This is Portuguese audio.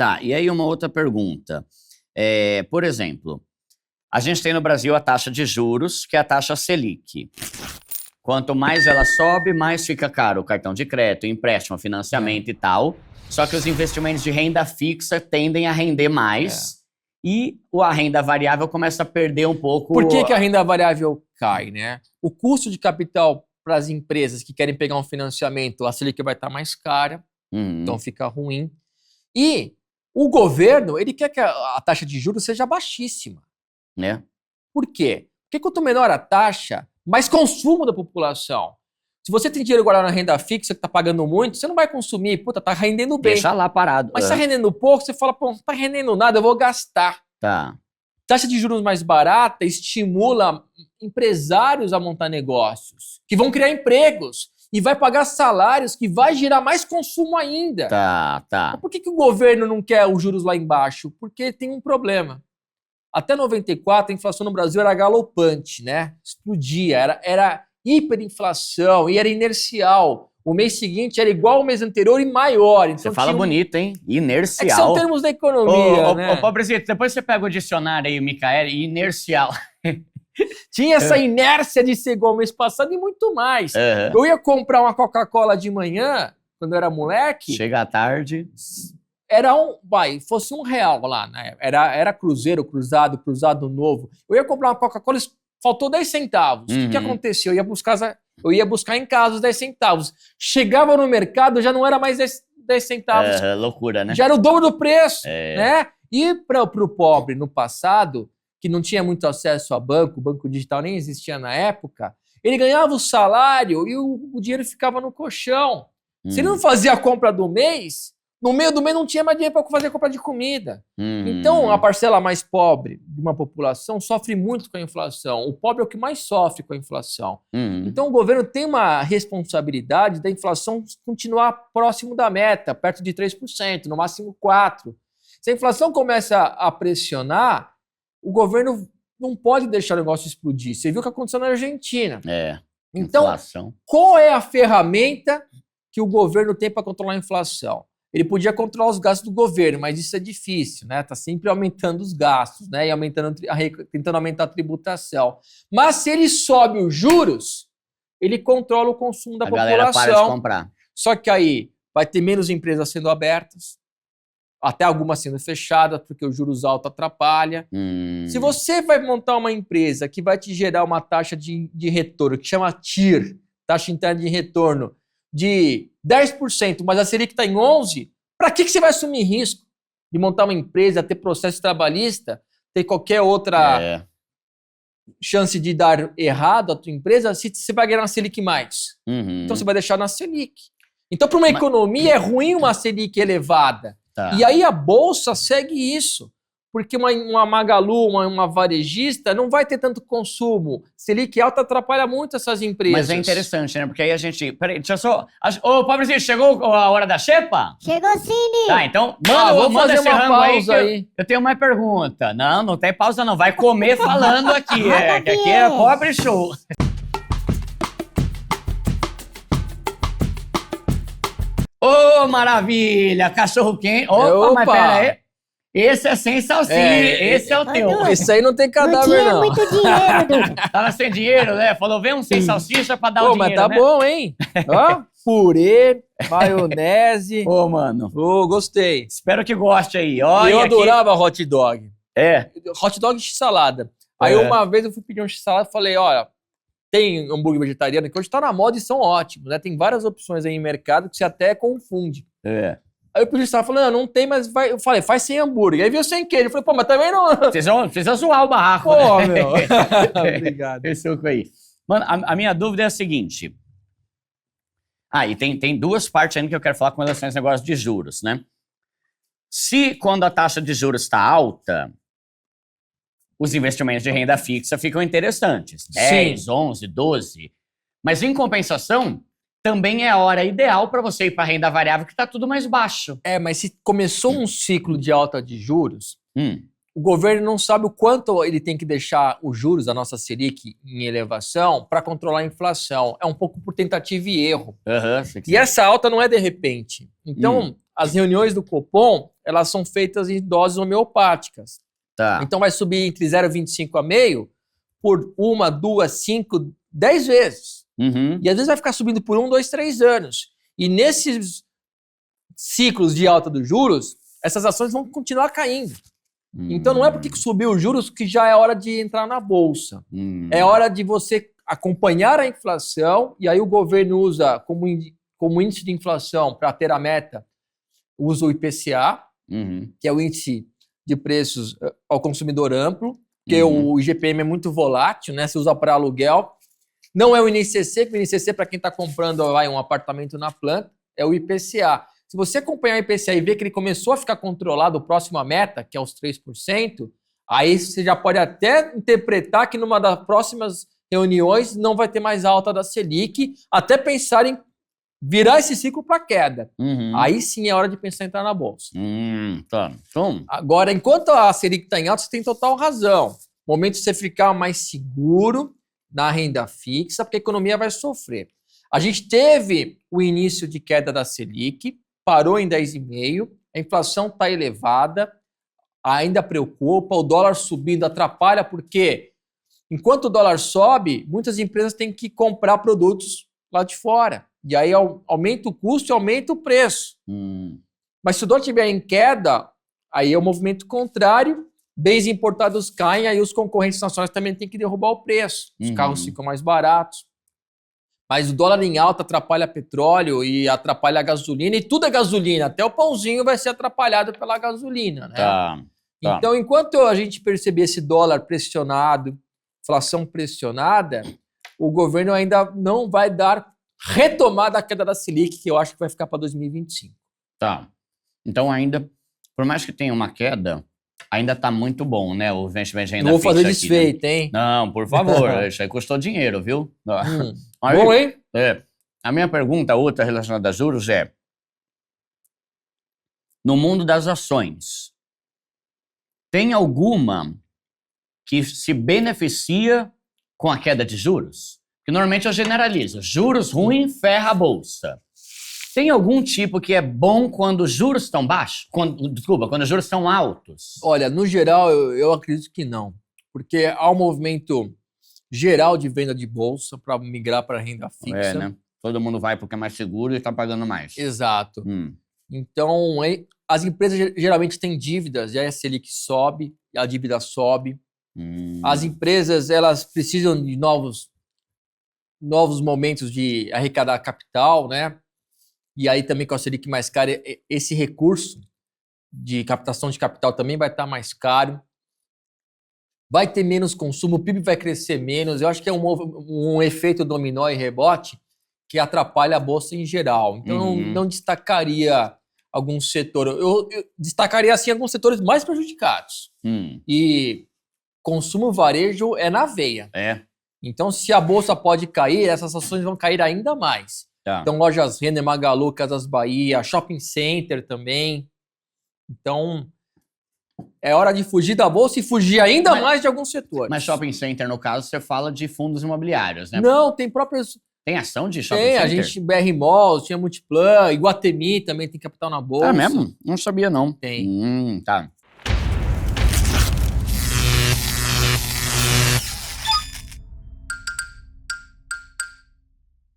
Tá, e aí uma outra pergunta. Por exemplo, a gente tem no Brasil a taxa de juros, que é a taxa Selic. Quanto mais ela sobe, mais fica caro o cartão de crédito, empréstimo, financiamento e tal. Só que os investimentos de renda fixa tendem a render mais e a renda variável começa a perder um pouco. Por que a renda variável cai, né? O custo de capital para as empresas que querem pegar um financiamento, a Selic vai estar mais cara, então fica ruim. E o governo, ele quer que a taxa de juros seja baixíssima. Né? Por quê? Porque quanto menor a taxa, mais consumo da população. Se você tem dinheiro guardado na renda fixa que está pagando muito, você não vai consumir. Puta, tá rendendo bem. Deixa lá parado. Mas tá rendendo pouco, você fala, pô, não tá rendendo nada, eu vou gastar. Tá. Taxa de juros mais barata estimula empresários a montar negócios, que vão criar empregos e vai pagar salários que vai gerar mais consumo ainda. Tá. Mas por que o governo não quer os juros lá embaixo? Porque tem um problema. Até 94, a inflação no Brasil era galopante, né? Explodia, era hiperinflação e era inercial. O mês seguinte era igual ao mês anterior e maior. Então você fala bonito, hein? Inercial. É que são termos da economia, né? Ô, pobrezinho, depois você pega o dicionário aí, Micael, inercial. Tinha essa inércia de ser igual ao mês passado e muito mais. Eu ia comprar uma Coca-Cola de manhã, quando eu era moleque. Chega à tarde. Fosse R$1 lá, né? Era cruzeiro, cruzado novo. Eu ia comprar uma Coca-Cola, faltou 10 centavos. O que aconteceu? Eu ia buscar em casa os 10 centavos. Chegava no mercado, já não era mais 10 centavos. Loucura, né? Já era o dobro do preço, né? E para o pobre, no passado, que não tinha muito acesso a banco, o banco digital nem existia na época, ele ganhava o salário e o dinheiro ficava no colchão. Se ele não fazia a compra do mês, no meio do mês não tinha mais dinheiro para fazer a compra de comida. Então, a parcela mais pobre de uma população sofre muito com a inflação. O pobre é o que mais sofre com a inflação. Então, o governo tem uma responsabilidade da inflação continuar próximo da meta, perto de 3%, no máximo 4%. Se a inflação começa a pressionar, o governo não pode deixar o negócio explodir. Você viu o que aconteceu na Argentina. Então, inflação. Qual é a ferramenta que o governo tem para controlar a inflação? Ele podia controlar os gastos do governo, mas isso é difícil, né? Está sempre aumentando os gastos, né? E tentando aumentar a tributação. Mas se ele sobe os juros, ele controla o consumo da população. A galera para de comprar. Só que aí vai ter menos empresas sendo abertas, até algumas sendo fechadas, porque os juros altos atrapalham. Se você vai montar uma empresa que vai te gerar uma taxa de retorno, que chama TIR, taxa interna de retorno, de 10%, mas a Selic está em 11%, para que você vai assumir risco de montar uma empresa, ter processo trabalhista, ter qualquer outra chance de dar errado à tua empresa, se você vai ganhar uma Selic mais? Então você vai deixar na Selic. Então, para uma economia, é ruim uma Selic elevada. E aí a Bolsa segue isso. Porque uma Magalu, uma varejista, não vai ter tanto consumo. Selic alta atrapalha muito essas empresas. Mas é interessante, né? Porque aí a gente... Peraí, deixa eu só... Ô, pobrezinho, chegou a hora da xepa? Chegou sim, Ni. Tá, então vamos fazer esse uma pausa aí. Eu tenho mais pergunta. Não tem pausa não. Vai comer falando aqui. Que aqui é pobre show. Ô, maravilha! Cachorro quente. Opa, mas pera aí. Esse é sem salsinha, esse é o teu. Esse aí não tem cadáver, não. Não tinha muito dinheiro, Dudu. Tava sem dinheiro, né? Falou, vem um sem salsicha pra dar o dinheiro, mas tá né? bom, hein? Ó, purê, maionese. Ô, mano. Ô, gostei. Espero que goste aí. Eu adorava hot dog. Hot dog de salada. Aí uma vez eu fui pedir um x-salada e falei, olha, tem hambúrguer vegetariano que hoje tá na moda e são ótimos, né? Tem várias opções aí no mercado que você até confunde. Aí o policial falou, não tem, mas vai. Eu falei, faz sem hambúrguer. Aí veio sem queijo. Eu falei, pô, mas também não. Precisa zoar o barraco, pô, né? meu. Obrigado. Esse suco aí. Mano, a minha dúvida é a seguinte. E tem duas partes ainda que eu quero falar com relação a esse negócio de juros, né? Se quando a taxa de juros está alta, os investimentos de renda fixa ficam interessantes. 10, 11, 12. Mas em compensação, também é a hora ideal para você ir para a renda variável, que está tudo mais baixo. Mas se começou um ciclo de alta de juros, o governo não sabe o quanto ele tem que deixar os juros, a nossa Selic, em elevação para controlar a inflação. É um pouco por tentativa e erro. E essa alta não é de repente. Então, as reuniões do Copom, elas são feitas em doses homeopáticas. Tá. Então vai subir entre 0,25 a meio por 1, 2, 5, 10 vezes. Uhum. E às vezes vai ficar subindo por 1, 2, 3 anos. E nesses ciclos de alta dos juros, essas ações vão continuar caindo. Então não é porque subiu os juros que já é hora de entrar na bolsa. É hora de você acompanhar a inflação, e aí o governo usa como índice de inflação para ter a meta, usa o IPCA, que é o índice de preços ao consumidor amplo, porque o IGPM é muito volátil, né? Se usa para aluguel. Não é o INCC, que o INCC, para quem está comprando um apartamento na planta, é o IPCA. Se você acompanhar o IPCA e ver que ele começou a ficar controlado próximo à meta, que é os 3%, aí você já pode até interpretar que numa das próximas reuniões não vai ter mais alta da Selic, até pensar em virar esse ciclo para queda. Aí sim é hora de pensar em entrar na bolsa. Tá. Então, Agora, enquanto a Selic está em alta, você tem total razão. Momento de você ficar mais seguro na renda fixa, porque a economia vai sofrer. A gente teve o início de queda da Selic, parou em 10,5%, a inflação está elevada, ainda preocupa, o dólar subindo atrapalha, porque enquanto o dólar sobe, muitas empresas têm que comprar produtos lá de fora. E aí aumenta o custo e aumenta o preço. Mas se o dólar estiver em queda, aí é o movimento contrário, bens importados caem, aí os concorrentes nacionais também têm que derrubar o preço. Os carros ficam mais baratos. Mas o dólar em alta atrapalha petróleo e atrapalha a gasolina, e tudo é gasolina, até o pãozinho vai ser atrapalhado pela gasolina, né? tá. Então, enquanto a gente perceber esse dólar pressionado, inflação pressionada, o governo ainda não vai dar retomada à queda da Selic, que eu acho que vai ficar para 2025. Tá. Então ainda, por mais que tenha uma queda, ainda tá muito bom, né? O investimento de renda Não vou fazer fixa aqui, né? desfeito, hein? Não, por favor, isso aí custou dinheiro, viu? Aí, Bom, hein? a minha pergunta, outra relacionada a juros é, no mundo das ações, tem alguma que se beneficia com a queda de juros? Que normalmente eu generalizo. Juros ruins ferra a bolsa. Tem algum tipo que é bom quando os juros estão baixos? Quando os juros estão altos? Olha, no geral, eu acredito que não. Porque há um movimento geral de venda de bolsa para migrar para renda fixa. Né? Todo mundo vai porque é mais seguro e está pagando mais. Exato. Então, as empresas geralmente têm dívidas, e aí a Selic sobe, e a dívida sobe. As empresas, elas precisam de novos momentos de arrecadar capital, né? E aí também com a Selic mais cara, esse recurso de captação de capital também vai estar mais caro. Vai ter menos consumo, o PIB vai crescer menos. Eu acho que é um efeito dominó e rebote que atrapalha a bolsa em geral. Então, não destacaria algum setor. Eu destacaria, assim, alguns setores mais prejudicados. E consumo varejo é na veia. Então, se a bolsa pode cair, essas ações vão cair ainda mais. Tá. Então, lojas Renner, Magalu, Casas Bahia, Shopping Center também. Então, é hora de fugir da bolsa e fugir ainda mais de alguns setores. Mas shopping center, no caso, você fala de fundos imobiliários, né? Não, tem próprios... Tem ação de shopping Tem, center? a gente, BR Malls, tinha Multiplan, Iguatemi também tem capital na bolsa. É mesmo? Não sabia, não. Tem. Tá.